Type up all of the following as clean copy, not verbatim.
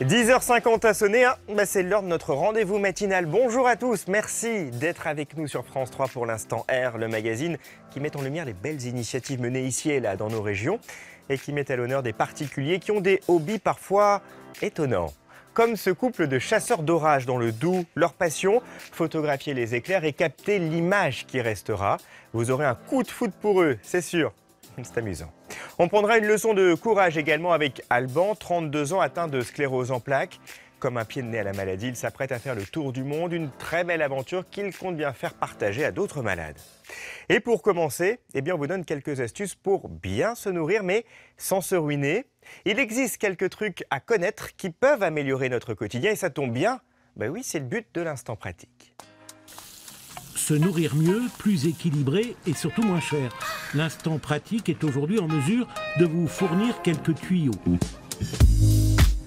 10h50 a sonné, hein. C'est l'heure de notre rendez-vous matinal. Bonjour à tous, merci d'être avec nous sur France 3 pour l'instant R, le magazine qui met en lumière les belles initiatives menées ici et là dans nos régions et qui met à l'honneur des particuliers qui ont des hobbies parfois étonnants. Comme ce couple de chasseurs d'orage dans le Doubs, leur passion, photographier les éclairs et capter l'image qui restera. Vous aurez un coup de foudre pour eux, c'est sûr. C'est amusant. On prendra une leçon de courage également avec Alban, 32 ans, atteint de sclérose en plaques. Comme un pied de nez à la maladie, il s'apprête à faire le tour du monde, une très belle aventure qu'il compte bien faire partager à d'autres malades. Et pour commencer, on vous donne quelques astuces pour bien se nourrir, mais sans se ruiner. Il existe quelques trucs à connaître qui peuvent améliorer notre quotidien et ça tombe bien. Oui, c'est le but de l'instant pratique. Se nourrir mieux, plus équilibré et surtout moins cher. L'instant pratique est aujourd'hui en mesure de vous fournir quelques tuyaux.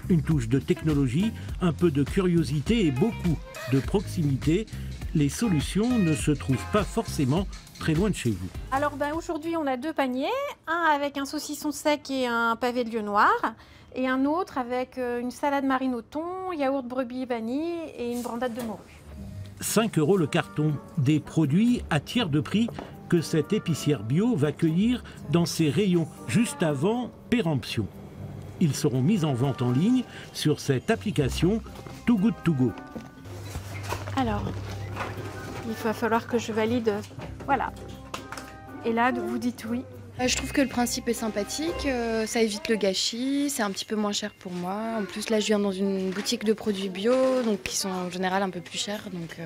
Une touche de technologie, un peu de curiosité et beaucoup de proximité. Les solutions ne se trouvent pas forcément très loin de chez vous. Alors aujourd'hui on a deux paniers, un avec un saucisson sec et un pavé de lieu noir, et un autre avec une salade marine au thon, yaourt brebis vanille et une brandade de morue. 5 € le carton, des produits à tiers de prix que cette épicière bio va cueillir dans ses rayons juste avant péremption. Ils seront mis en vente en ligne sur cette application Too Good To Go. Alors, il va falloir que je valide, voilà. Et là, vous dites oui. Je trouve que le principe est sympathique, ça évite le gâchis, c'est un petit peu moins cher pour moi. En plus, là, je viens dans une boutique de produits bio, donc qui sont en général un peu plus chers. Donc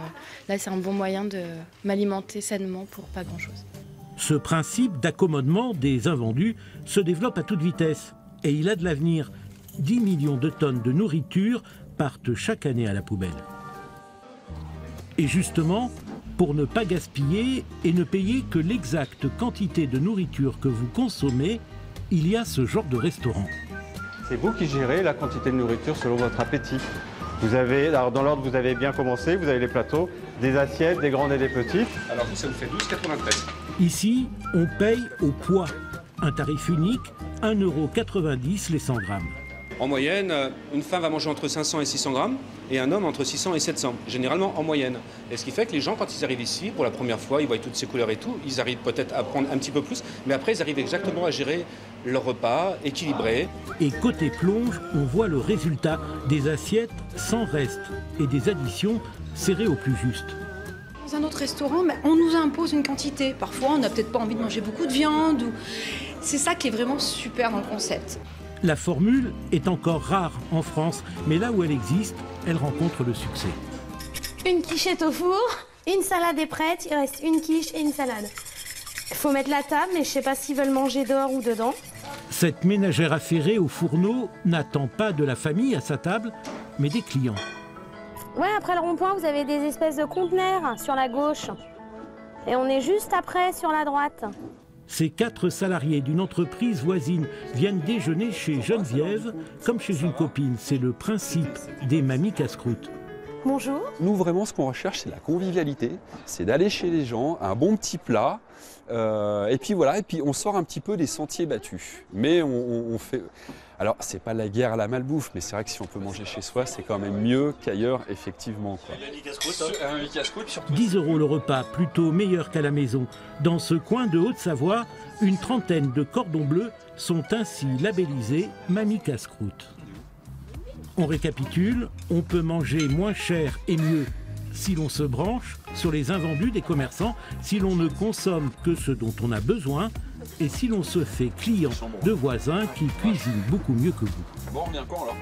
là, c'est un bon moyen de m'alimenter sainement pour pas grand-chose. Ce principe d'accommodement des invendus se développe à toute vitesse. Et il a de l'avenir. 10 millions de tonnes de nourriture partent chaque année à la poubelle. Et justement, pour ne pas gaspiller et ne payer que l'exacte quantité de nourriture que vous consommez, il y a ce genre de restaurant. C'est vous qui gérez la quantité de nourriture selon votre appétit. Vous avez, alors dans l'ordre, vous avez bien commencé, vous avez les plateaux, des assiettes, des grandes et des petites. Alors vous, ça vous fait 12,93. Ici, on paye au poids. Un tarif unique, 1,90 € les 100 grammes. En moyenne, une femme va manger entre 500 et 600 grammes et un homme entre 600 et 700, généralement en moyenne. Et ce qui fait que les gens, quand ils arrivent ici, pour la première fois, ils voient toutes ces couleurs et tout, ils arrivent peut-être à prendre un petit peu plus, mais après, ils arrivent exactement à gérer leur repas équilibré. Et côté plonge, on voit le résultat des assiettes sans reste et des additions serrées au plus juste. Dans un autre restaurant, on nous impose une quantité. Parfois, on n'a peut-être pas envie de manger beaucoup de viande. C'est ça qui est vraiment super dans le concept. La formule est encore rare en France, mais là où elle existe, elle rencontre le succès. Une quichette au four, une salade est prête, il reste une quiche et une salade. Il faut mettre la table, mais je ne sais pas s'ils veulent manger dehors ou dedans. Cette ménagère affairée au fourneau n'attend pas de la famille à sa table, mais des clients. Ouais, après le rond-point, vous avez des espèces de conteneurs sur la gauche. Et on est juste après sur la droite. Ces 4 salariés d'une entreprise voisine viennent déjeuner chez Geneviève comme chez une copine. C'est le principe des mamies casse-croûte. Bonjour. Nous, vraiment, ce qu'on recherche, c'est la convivialité. C'est d'aller chez les gens, un bon petit plat. Et puis voilà, et puis on sort un petit peu des sentiers battus. Mais on fait... Alors, c'est pas la guerre à la malbouffe, mais c'est vrai que si on peut manger chez soi, c'est quand même mieux qu'ailleurs, effectivement. Quoi. 10 € le repas, plutôt meilleur qu'à la maison. Dans ce coin de Haute-Savoie, une trentaine de cordons bleus sont ainsi labellisés Mamie Casse-Croûte. On récapitule, on peut manger moins cher et mieux si l'on se branche sur les invendus des commerçants, si l'on ne consomme que ce dont on a besoin, et si l'on se fait client de voisins qui cuisinent beaucoup mieux que vous. Bon, on revient quand alors ?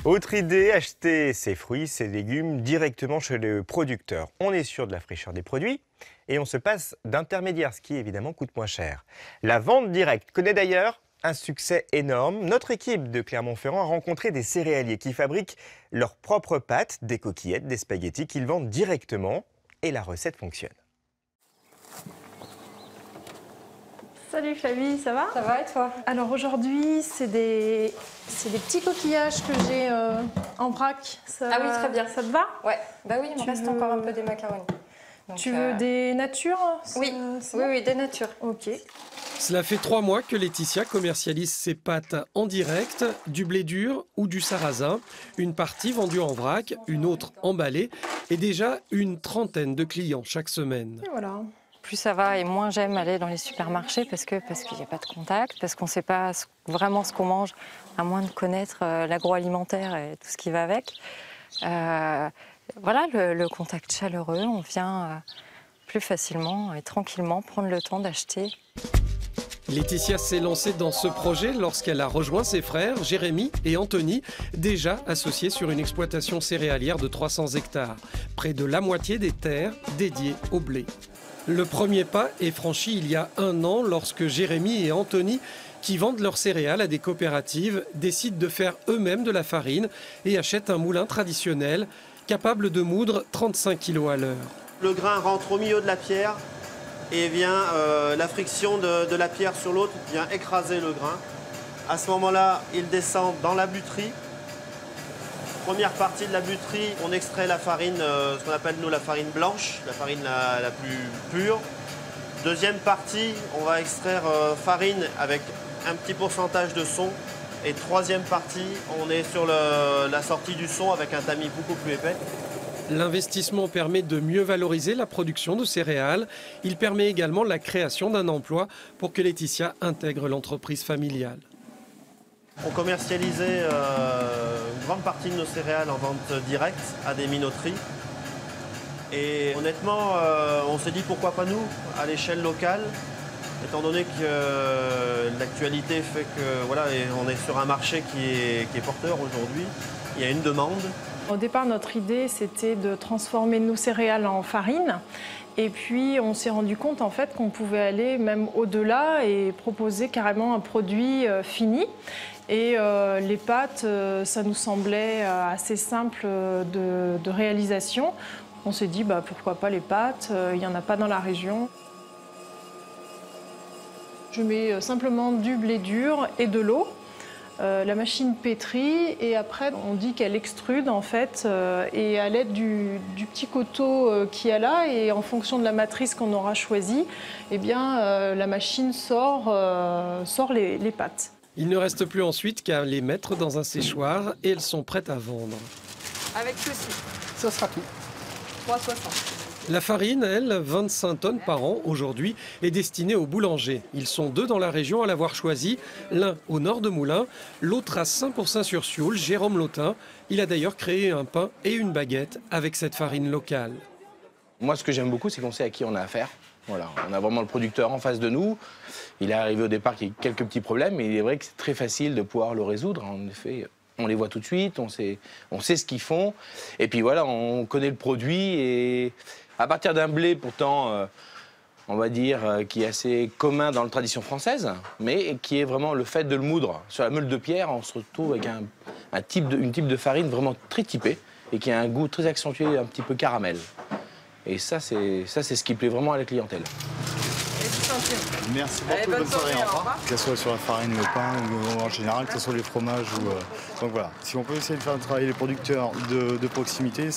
Autre idée, acheter ses fruits, ses légumes directement chez le producteur. On est sûr de la fraîcheur des produits et on se passe d'intermédiaires, ce qui évidemment coûte moins cher. La vente directe connaît d'ailleurs un succès énorme. Notre équipe de Clermont-Ferrand a rencontré des céréaliers qui fabriquent leurs propres pâtes, des coquillettes, des spaghettis qu'ils vendent directement et la recette fonctionne. Salut Flavie, ça va? Ça va et toi? Alors aujourd'hui, c'est des petits coquillages que j'ai en vrac. Ah oui, très bien. Ça te va? Ouais, bah oui, il me reste encore un peu des macaronis. Donc, tu veux des natures? Oui, oui, des natures. Ok. Cela fait 3 mois que Laetitia commercialise ses pâtes en direct, du blé dur ou du sarrasin. Une partie vendue en vrac, une autre emballée et déjà une trentaine de clients chaque semaine. Et voilà. Plus ça va et moins j'aime aller dans les supermarchés parce qu'il n'y a pas de contact, parce qu'on ne sait pas vraiment ce qu'on mange, à moins de connaître l'agroalimentaire et tout ce qui va avec. Voilà, le contact chaleureux, on vient plus facilement et tranquillement prendre le temps d'acheter. Laetitia s'est lancée dans ce projet lorsqu'elle a rejoint ses frères, Jérémy et Anthony, déjà associés sur une exploitation céréalière de 300 hectares, près de la moitié des terres dédiées au blé. Le premier pas est franchi il y a 1 an lorsque Jérémy et Anthony, qui vendent leurs céréales à des coopératives, décident de faire eux-mêmes de la farine et achètent un moulin traditionnel capable de moudre 35 kg à l'heure. Le grain rentre au milieu de la pierre et vient, la friction de la pierre sur l'autre vient écraser le grain. À ce moment-là, il descend dans la buterie. Première partie de la buterie, on extrait la farine, ce qu'on appelle nous la farine blanche, la farine la plus pure. Deuxième partie, on va extraire farine avec un petit pourcentage de son. Et troisième partie, on est sur la sortie du son avec un tamis beaucoup plus épais. L'investissement permet de mieux valoriser la production de céréales. Il permet également la création d'un emploi pour que Laetitia intègre l'entreprise familiale. On commercialisait une grande partie de nos céréales en vente directe à des minoteries. Et honnêtement, on s'est dit pourquoi pas nous, à l'échelle locale, étant donné que l'actualité fait que voilà, on est sur un marché qui est porteur aujourd'hui. Il y a une demande. Au départ, notre idée, c'était de transformer nos céréales en farine. Et puis, on s'est rendu compte en fait qu'on pouvait aller même au-delà et proposer carrément un produit fini. Et les pâtes, ça nous semblait assez simple de réalisation. On s'est dit, pourquoi pas les pâtes, il n'y en a pas dans la région. Je mets simplement du blé dur et de l'eau. La machine pétrit et après on dit qu'elle extrude en fait et à l'aide du petit couteau qu'il y a là et en fonction de la matrice qu'on aura choisie, eh bien, la machine sort les pâtes. Il ne reste plus ensuite qu'à les mettre dans un séchoir et elles sont prêtes à vendre. Avec ceci. Ça sera tout. 3,60. La farine, elle, 25 tonnes par an aujourd'hui, est destinée aux boulangers. Ils sont 2 dans la région à l'avoir choisi, l'un au nord de Moulins, l'autre à Saint-Pourçain-sur-Sioule, Jérôme Lautin. Il a d'ailleurs créé un pain et une baguette avec cette farine locale. Moi, ce que j'aime beaucoup, c'est qu'on sait à qui on a affaire. Voilà, on a vraiment le producteur en face de nous. Il est arrivé au départ qu'il y a quelques petits problèmes, mais il est vrai que c'est très facile de pouvoir le résoudre. En effet, on les voit tout de suite, on sait ce qu'ils font. Et puis voilà, on connaît le produit et à partir d'un blé pourtant, on va dire, qui est assez commun dans la tradition française, mais qui est vraiment le fait de le moudre. Sur la meule de pierre, on se retrouve avec une type de farine vraiment très typée et qui a un goût très accentué, un petit peu caramel. Et ça, c'est ce qui plaît vraiment à la clientèle. Merci beaucoup, bonne soirée, au revoir. Que ce soit sur la farine, le pain ou en général, que ce soit les fromages. Donc voilà, si on peut essayer de faire travailler les producteurs de proximité,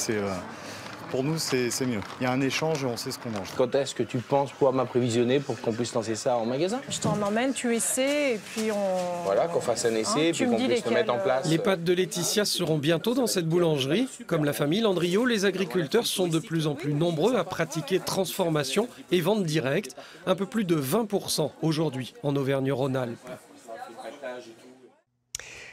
pour nous, c'est mieux. Il y a un échange et on sait ce qu'on mange. Quand est-ce que tu penses pouvoir m'apprévisionner pour qu'on puisse lancer ça en magasin? Je t'en emmène, tu essaies et puis on... Voilà, qu'on fasse un essai et puis qu'on puisse le mettre en place. Les pâtes de Laetitia seront bientôt dans cette boulangerie. Comme la famille Landriot, les agriculteurs sont de plus en plus nombreux à pratiquer transformation et vente directe. Un peu plus de 20% aujourd'hui en Auvergne-Rhône-Alpes.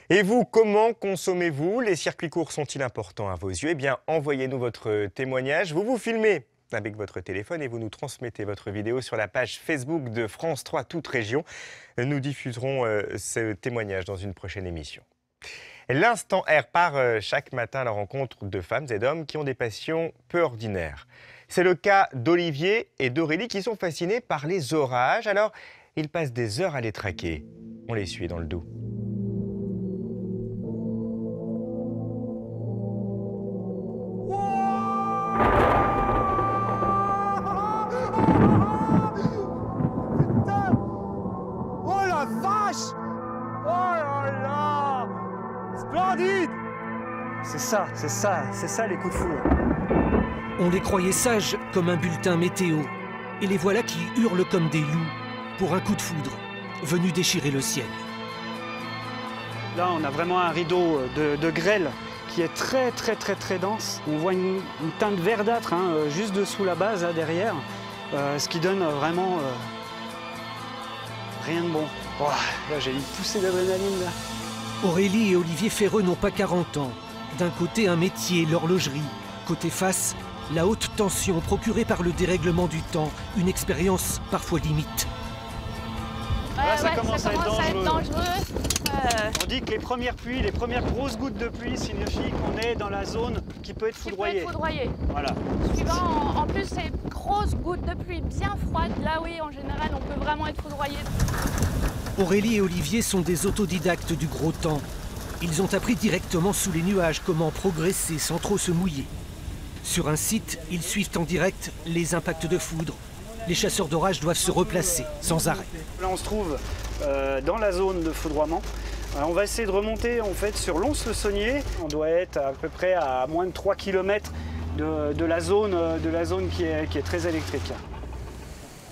Et vous, comment consommez-vous? Les circuits courts sont-ils importants à vos yeux? Eh bien, envoyez-nous votre témoignage. Vous vous filmez avec votre téléphone et vous nous transmettez votre vidéo sur la page Facebook de France 3 Toute Région. Nous diffuserons ce témoignage dans une prochaine émission. L'Instant R part chaque matin à la rencontre de femmes et d'hommes qui ont des passions peu ordinaires. C'est le cas d'Olivier et d'Aurélie qui sont fascinés par les orages. Alors, ils passent des heures à les traquer. On les suit dans le Doubs. Oh la vache! Oh là là! Splendide! C'est ça les coups de foudre. On les croyait sages comme un bulletin météo. Et les voilà qui hurlent comme des loups pour un coup de foudre. venu déchirer le ciel. Là, on a vraiment un rideau de grêle qui est très dense. On voit une teinte verdâtre juste dessous la base, là, derrière, ce qui donne vraiment rien de bon. Oh, là, j'ai une poussée d'adrénaline, là. Aurélie et Olivier Ferreux n'ont pas 40 ans. D'un côté, un métier, l'horlogerie. Côté face, la haute tension procurée par le dérèglement du temps. Une expérience parfois limite. Là, ça commence à être dangereux. On dit que les premières pluies, les premières grosses gouttes de pluie signifient qu'on est dans la zone qui peut être foudroyée. Voilà. Suivant, en plus, ces grosses gouttes de pluie bien froides, là oui, en général, on peut vraiment être foudroyé. Aurélie et Olivier sont des autodidactes du gros temps. Ils ont appris directement sous les nuages comment progresser sans trop se mouiller. Sur un site, ils suivent en direct les impacts de foudre. Les chasseurs d'orage doivent se replacer sans arrêt. Là, on se trouve dans la zone de foudroiement. On va essayer de remonter en fait sur Lons-le-Saunier. On doit être à peu près à moins de 3 km de la zone qui est très électrique.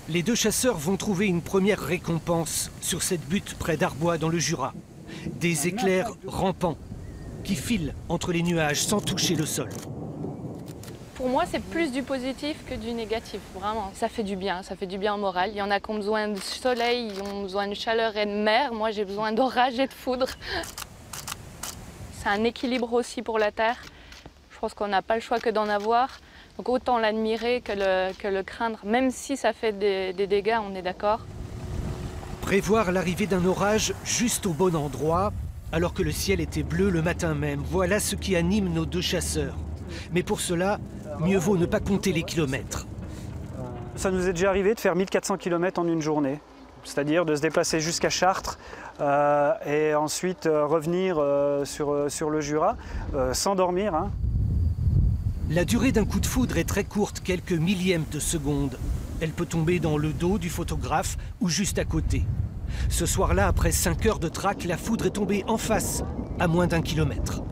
Les deux chasseurs vont trouver une première récompense sur cette butte près d'Arbois dans le Jura. Des éclairs rampants qui filent entre les nuages sans toucher le sol. Pour moi, c'est plus du positif que du négatif, vraiment. Ça fait du bien au moral. Il y en a qui ont besoin de soleil, ils ont besoin de chaleur et de mer. Moi, j'ai besoin d'orage et de foudre. C'est un équilibre aussi pour la Terre. Je pense qu'on n'a pas le choix que d'en avoir. Donc autant l'admirer que le craindre, même si ça fait des dégâts, on est d'accord. Prévoir l'arrivée d'un orage juste au bon endroit, alors que le ciel était bleu le matin même. Voilà ce qui anime nos deux chasseurs. Mais pour cela, mieux vaut ne pas compter les kilomètres. Ça nous est déjà arrivé de faire 1400 km en une journée. C'est-à-dire de se déplacer jusqu'à Chartres et ensuite revenir sur le Jura sans dormir. La durée d'un coup de foudre est très courte, quelques millièmes de seconde. Elle peut tomber dans le dos du photographe ou juste à côté. Ce soir-là, après 5 heures de traque, la foudre est tombée en face, à moins d'1 kilomètre.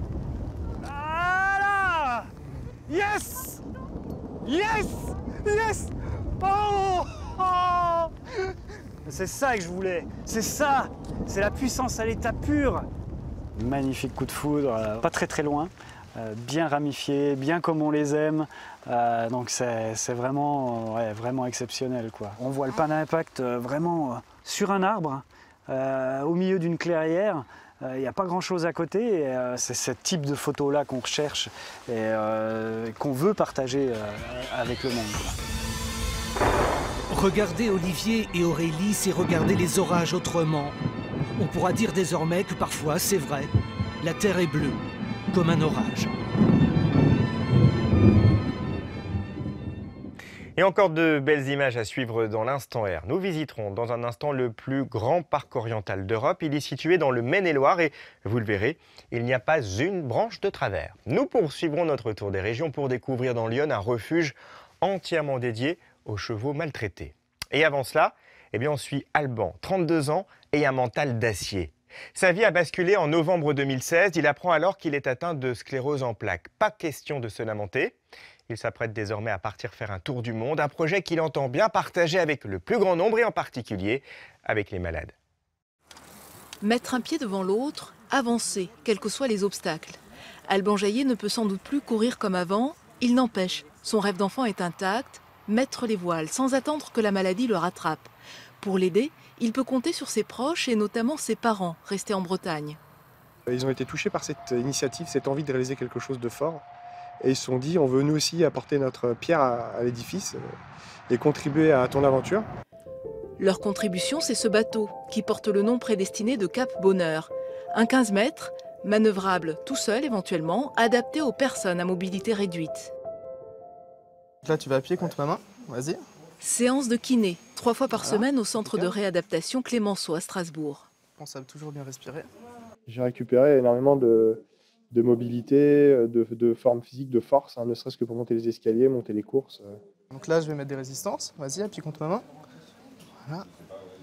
Voilà! Yes! Yes! Yes! Oh! Oh! C'est ça que je voulais. C'est ça! C'est la puissance à l'état pur. Magnifique coup de foudre, pas très loin. Bien ramifié, bien comme on les aime. Donc c'est vraiment, vraiment exceptionnel, quoi. On voit le pan d'impact vraiment sur un arbre, au milieu d'une clairière. Il n'y a pas grand-chose à côté. C'est ce type de photo-là qu'on recherche et qu'on veut partager avec le monde, quoi. Regarder Olivier et Aurélie, c'est regarder les orages autrement. On pourra dire désormais que parfois, c'est vrai, la terre est bleue, comme un orage. Et encore de belles images à suivre dans l'Instant R. Nous visiterons dans un instant le plus grand parc oriental d'Europe. Il est situé dans le Maine-et-Loire et, vous le verrez, il n'y a pas une branche de travers. Nous poursuivrons notre tour des régions pour découvrir dans l'Yonne un refuge entièrement dédié aux chevaux maltraités. Et avant cela, on suit Alban, 32 ans et un mental d'acier. Sa vie a basculé en novembre 2016. Il apprend alors qu'il est atteint de sclérose en plaques. Pas question de se lamenter. Il s'apprête désormais à partir faire un tour du monde, un projet qu'il entend bien partager avec le plus grand nombre et en particulier avec les malades. Mettre un pied devant l'autre, avancer, quels que soient les obstacles. Alban Jaillet ne peut sans doute plus courir comme avant. Il n'empêche, son rêve d'enfant est intact, mettre les voiles sans attendre que la maladie le rattrape. Pour l'aider, il peut compter sur ses proches et notamment ses parents restés en Bretagne. Ils ont été touchés par cette initiative, cette envie de réaliser quelque chose de fort. Et ils se sont dit, on veut nous aussi apporter notre pierre à l'édifice et contribuer à ton aventure. Leur contribution, c'est ce bateau qui porte le nom prédestiné de Cap Bonheur. Un 15 mètres, manœuvrable tout seul éventuellement, adapté aux personnes à mobilité réduite. Là, tu vas appuyer contre ma main, vas-y. Séance de kiné, 3 fois par semaine au centre de réadaptation Clémenceau à Strasbourg. Pense à toujours bien respirer. J'ai récupéré énormément de mobilité, de forme physique, de force, ne serait-ce que pour monter les escaliers, monter les courses. Donc là, je vais mettre des résistances. Vas-y, appuie contre ma main. Voilà,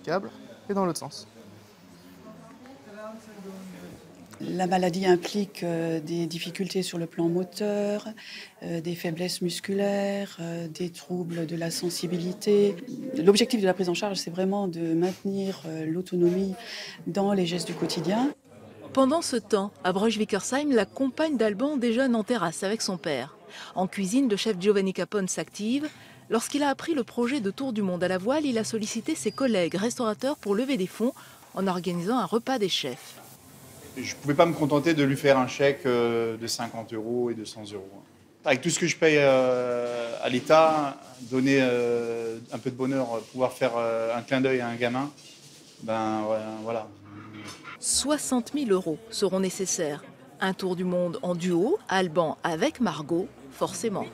câble, et dans l'autre sens. La maladie implique des difficultés sur le plan moteur, des faiblesses musculaires, des troubles de la sensibilité. L'objectif de la prise en charge, c'est vraiment de maintenir l'autonomie dans les gestes du quotidien. Pendant ce temps, à Bruges-Wickersheim, la compagne d'Alban déjeune en terrasse avec son père. En cuisine, le chef Giovanni Capone s'active. Lorsqu'il a appris le projet de Tour du Monde à la voile, il a sollicité ses collègues restaurateurs pour lever des fonds en organisant un repas des chefs. Je ne pouvais pas me contenter de lui faire un chèque de 50 € et de 100 €. Avec tout ce que je paye à l'État, donner un peu de bonheur, pouvoir faire un clin d'œil à un gamin, ben voilà. 60 000 € seront nécessaires. Un tour du monde en duo, Alban avec Margot, forcément.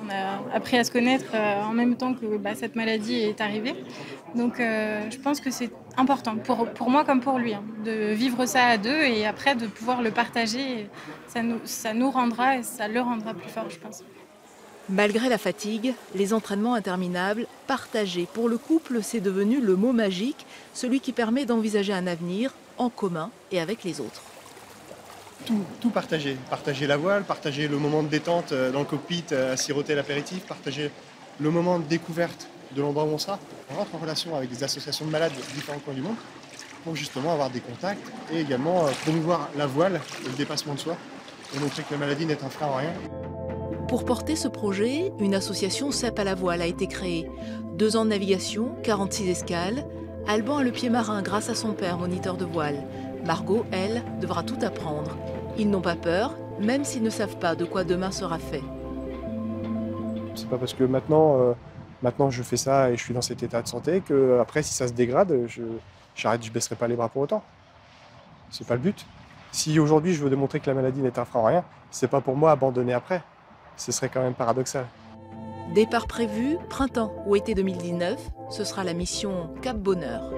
On a appris à se connaître en même temps que cette maladie est arrivée. Donc je pense que c'est important, pour moi comme pour lui, de vivre ça à deux et après de pouvoir le partager. Ça nous rendra et ça le rendra plus fort, je pense. Malgré la fatigue, les entraînements interminables, partagés. Pour le couple, c'est devenu le mot magique, celui qui permet d'envisager un avenir en commun et avec les autres. Tout partager. Partager la voile, partager le moment de détente dans le cockpit à siroter l'apéritif, partager le moment de découverte de l'endroit où on sera. On rentre en relation avec des associations de malades de différents coins du monde pour justement avoir des contacts et également promouvoir la voile et le dépassement de soi et montrer que la maladie n'est un frein en rien. Pour porter ce projet, une association CEP à la voile a été créée. 2 ans de navigation, 46 escales. Alban a le pied marin grâce à son père, moniteur de voile. Margot, elle, devra tout apprendre. Ils n'ont pas peur, même s'ils ne savent pas de quoi demain sera fait. C'est pas parce que maintenant je fais ça et je suis dans cet état de santé que après, si ça se dégrade, je baisserai pas les bras pour autant. C'est pas le but. Si aujourd'hui je veux démontrer que la maladie n'est un frein en rien, c'est pas pour moi abandonner après. Ce serait quand même paradoxal. Départ prévu, printemps ou été 2019, ce sera la mission Cap Bonheur.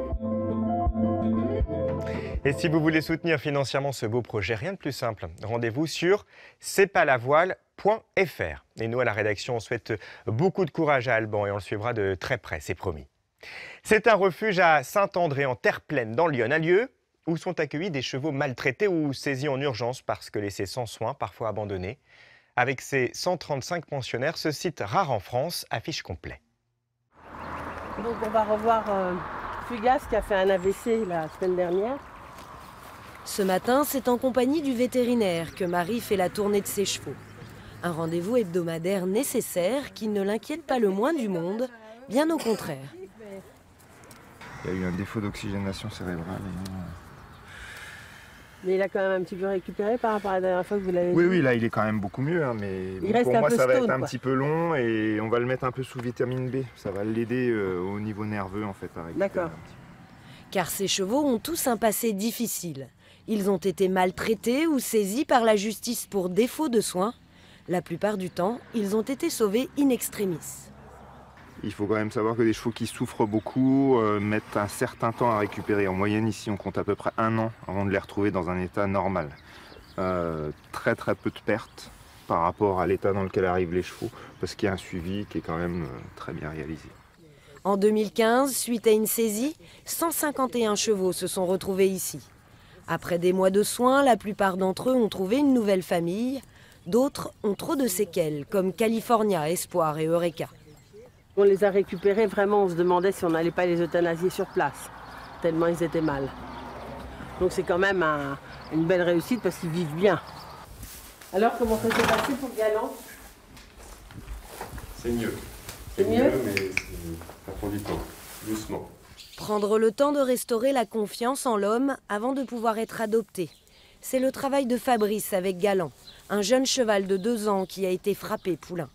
Et si vous voulez soutenir financièrement ce beau projet, rien de plus simple. Rendez-vous sur c'estpaslavoile.fr. Et nous, à la rédaction, on souhaite beaucoup de courage à Alban et on le suivra de très près, c'est promis. C'est un refuge à Saint-André, en terre pleine, dans l'Yonne, un lieu où sont accueillis des chevaux maltraités ou saisis en urgence parce que laissés sans soins, parfois abandonnés. Avec ses 135 pensionnaires, ce site rare en France affiche complet. Donc on va revoir Fugas qui a fait un AVC la semaine dernière. Ce matin, c'est en compagnie du vétérinaire que Marie fait la tournée de ses chevaux. Un rendez-vous hebdomadaire nécessaire qui ne l'inquiète pas le moins du monde, bien au contraire. Il y a eu un défaut d'oxygénation cérébrale. Mais il a quand même un petit peu récupéré par rapport à la dernière fois que vous l'avez vu. Oui, là il est quand même beaucoup mieux, mais pour moi ça va être un petit peu long et on va le mettre un peu sous vitamine B. Ça va l'aider au niveau nerveux en fait à récupérer. D'accord. Car ces chevaux ont tous un passé difficile. Ils ont été maltraités ou saisis par la justice pour défaut de soins. La plupart du temps, ils ont été sauvés in extremis. Il faut quand même savoir que des chevaux qui souffrent beaucoup mettent un certain temps à récupérer. En moyenne, ici, on compte à peu près 1 an avant de les retrouver dans un état normal. Très peu de pertes par rapport à l'état dans lequel arrivent les chevaux, parce qu'il y a un suivi qui est quand même très bien réalisé. En 2015, suite à une saisie, 151 chevaux se sont retrouvés ici. Après des mois de soins, la plupart d'entre eux ont trouvé une nouvelle famille. D'autres ont trop de séquelles, comme California, Espoir et Eureka. On les a récupérés, vraiment, on se demandait si on n'allait pas les euthanasier sur place, tellement ils étaient mal. Donc c'est quand même une belle réussite parce qu'ils vivent bien. Alors, comment ça s'est passé pour Galant? C'est mieux. C'est mieux, mais ça prend du temps, doucement. Prendre le temps de restaurer la confiance en l'homme avant de pouvoir être adopté. C'est le travail de Fabrice avec Galant, un jeune cheval de 2 ans qui a été frappé poulain.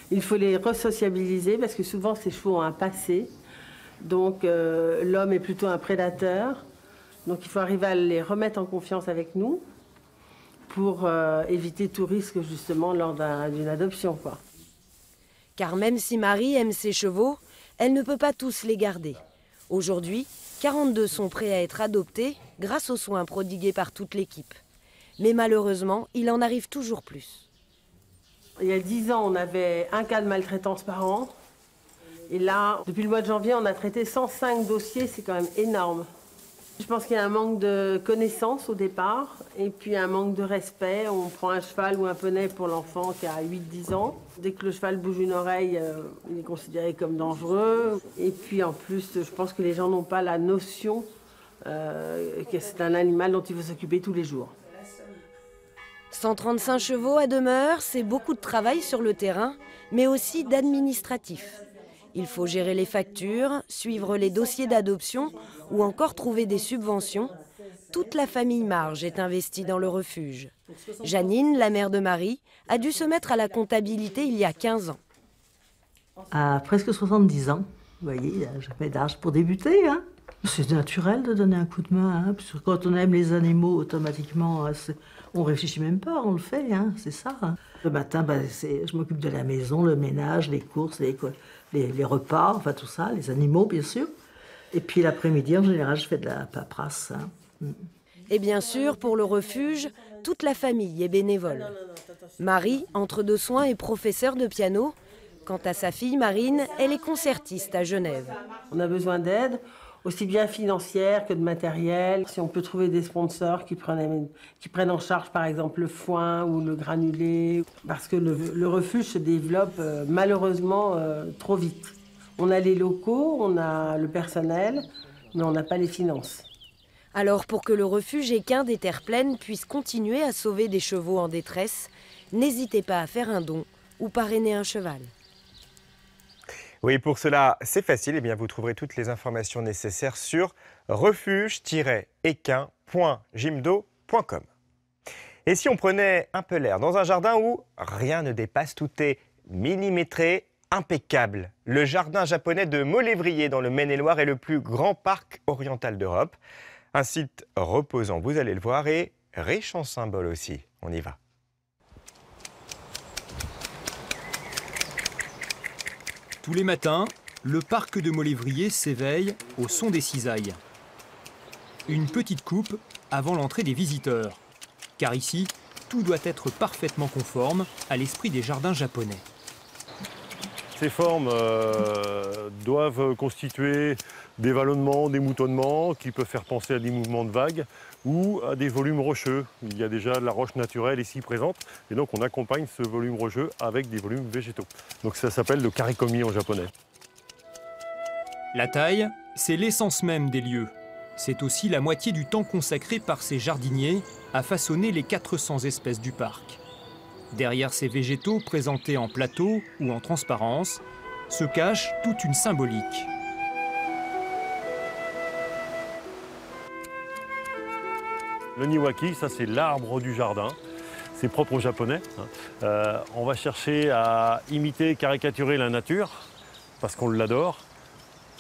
Il faut les resociabiliser parce que souvent ces chevaux ont un passé. Donc l'homme est plutôt un prédateur. Donc il faut arriver à les remettre en confiance avec nous pour éviter tout risque justement lors d'une adoption, quoi. Car même si Marie aime ses chevaux, elle ne peut pas tous les garder. Aujourd'hui, 42 sont prêts à être adoptés grâce aux soins prodigués par toute l'équipe. Mais malheureusement, il en arrive toujours plus. Il y a 10 ans, on avait 1 cas de maltraitance par an. Et là, depuis le mois de janvier, on a traité 105 dossiers, c'est quand même énorme. Je pense qu'il y a un manque de connaissances au départ et puis un manque de respect. On prend un cheval ou un poney pour l'enfant qui a 8-10 ans. Dès que le cheval bouge une oreille, il est considéré comme dangereux. Et puis en plus, je pense que les gens n'ont pas la notion que c'est un animal dont il faut s'occuper tous les jours. 135 chevaux à demeure, c'est beaucoup de travail sur le terrain, mais aussi d'administratif. Il faut gérer les factures, suivre les dossiers d'adoption ou encore trouver des subventions. Toute la famille Marge est investie dans le refuge. Janine, la mère de Marie, a dû se mettre à la comptabilité il y a 15 ans. À presque 70 ans, vous voyez, j'ai pas d'âge pour débuter. Hein. C'est naturel de donner un coup de main. Hein, parce que quand on aime les animaux, automatiquement, on réfléchit même pas, on le fait, hein, c'est ça. Hein. Le matin, je m'occupe de la maison, le ménage, les courses, les repas, enfin tout ça, les animaux bien sûr. Et puis l'après-midi, en général, je fais de la paperasse. Hein. Et bien sûr, pour le refuge, toute la famille est bénévole. Marie, entre deux soins, est professeure de piano. Quant à sa fille Marine, elle est concertiste à Genève. On a besoin d'aide, aussi bien financière que de matériel. Si on peut trouver des sponsors qui prennent en charge par exemple le foin ou le granulé, parce que le refuge se développe malheureusement trop vite. On a les locaux, on a le personnel, mais on n'a pas les finances. Alors pour que le refuge équin des Terres Pleines puisse continuer à sauver des chevaux en détresse, n'hésitez pas à faire un don ou parrainer un cheval. Oui, pour cela, c'est facile. Eh bien, vous trouverez toutes les informations nécessaires sur refuge-équin.gimdo.com. Et si on prenait un peu l'air dans un jardin où rien ne dépasse, tout est millimétré, impeccable. Le jardin japonais de Molévrier dans le Maine-et-Loire est le plus grand parc oriental d'Europe. Un site reposant, vous allez le voir, et riche en symboles aussi. On y va. Tous les matins, le parc de Molévrier s'éveille au son des cisailles. Une petite coupe avant l'entrée des visiteurs. Car ici, tout doit être parfaitement conforme à l'esprit des jardins japonais. Ces formes doivent constituer des vallonnements, des moutonnements qui peuvent faire penser à des mouvements de vagues ou à des volumes rocheux. Il y a déjà de la roche naturelle ici présente et donc on accompagne ce volume rocheux avec des volumes végétaux. Donc ça s'appelle le karekomi en japonais. La taille, c'est l'essence même des lieux. C'est aussi la moitié du temps consacré par ces jardiniers à façonner les 400 espèces du parc. Derrière ces végétaux présentés en plateau ou en transparence, se cache toute une symbolique. Le niwaki, ça c'est l'arbre du jardin. C'est propre aux Japonais. On va chercher à imiter, caricaturer la nature, parce qu'on l'adore.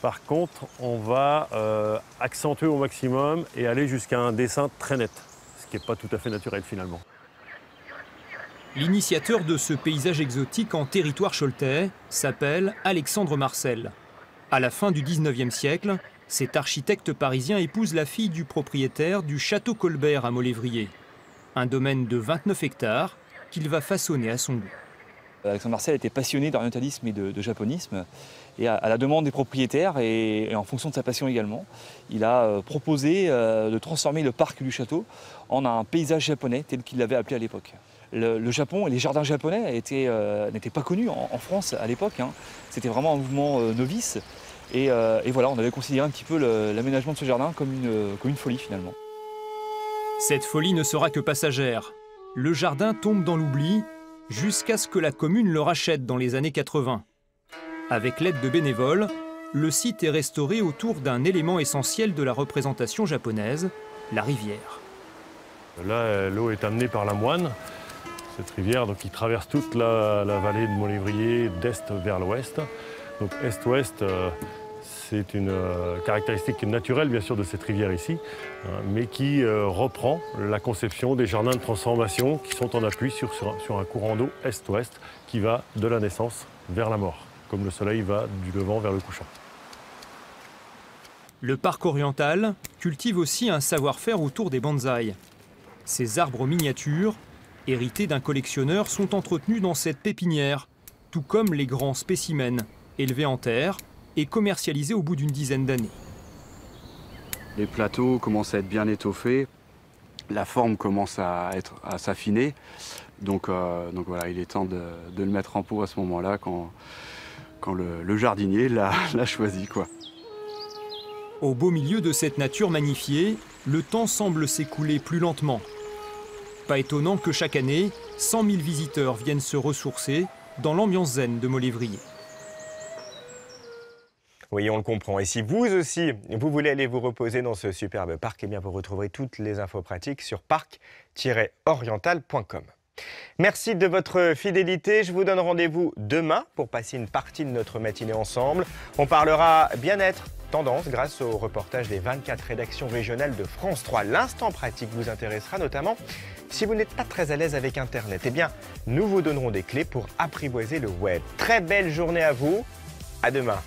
Par contre, on va accentuer au maximum et aller jusqu'à un dessin très net, ce qui n'est pas tout à fait naturel finalement. L'initiateur de ce paysage exotique en territoire choletais s'appelle Alexandre Marcel. À la fin du 19e siècle, cet architecte parisien épouse la fille du propriétaire du château Colbert à Molévrier. Un domaine de 29 hectares qu'il va façonner à son goût. Alexandre Marcel était passionné d'orientalisme et de japonisme. Et à la demande des propriétaires et en fonction de sa passion également, il a proposé de transformer le parc du château en un paysage japonais tel qu'il l'avait appelé à l'époque. Le Japon et les jardins japonais n'étaient pas connus en France à l'époque. Hein. C'était vraiment un mouvement novice. Et voilà, on avait considéré un petit peu l'aménagement de ce jardin comme une folie finalement. Cette folie ne sera que passagère. Le jardin tombe dans l'oubli jusqu'à ce que la commune le rachète dans les années 80. Avec l'aide de bénévoles, le site est restauré autour d'un élément essentiel de la représentation japonaise, la rivière. Là, l'eau est amenée par la Moine, cette rivière donc, qui traverse toute la vallée de Molévrier d'est vers l'ouest. Donc est-ouest, c'est une caractéristique naturelle bien sûr de cette rivière ici, mais qui reprend la conception des jardins de transformation qui sont en appui sur un courant d'eau est-ouest qui va de la naissance vers la mort, comme le soleil va du levant vers le couchant. Le parc oriental cultive aussi un savoir-faire autour des bonsaïs. Ces arbres miniatures, hérités d'un collectionneur, sont entretenus dans cette pépinière, tout comme les grands spécimens, élevés en terre et commercialisés au bout d'une dizaine d'années. Les plateaux commencent à être bien étoffés. La forme commence à s'affiner. Donc voilà, il est temps de le mettre en pot à ce moment-là quand le jardinier l'a choisi, quoi. Au beau milieu de cette nature magnifiée, le temps semble s'écouler plus lentement. Pas étonnant que chaque année, 100 000 visiteurs viennent se ressourcer dans l'ambiance zen de Molévrier. Oui, on le comprend. Et si vous aussi, vous voulez aller vous reposer dans ce superbe parc, eh bien vous retrouverez toutes les infos pratiques sur parc-oriental.com. Merci de votre fidélité. Je vous donne rendez-vous demain pour passer une partie de notre matinée ensemble. On parlera bien-être, tendance, grâce au reportage des 24 rédactions régionales de France 3. L'instant pratique vous intéressera notamment si vous n'êtes pas très à l'aise avec Internet. Eh bien, nous vous donnerons des clés pour apprivoiser le web. Très belle journée à vous. À demain.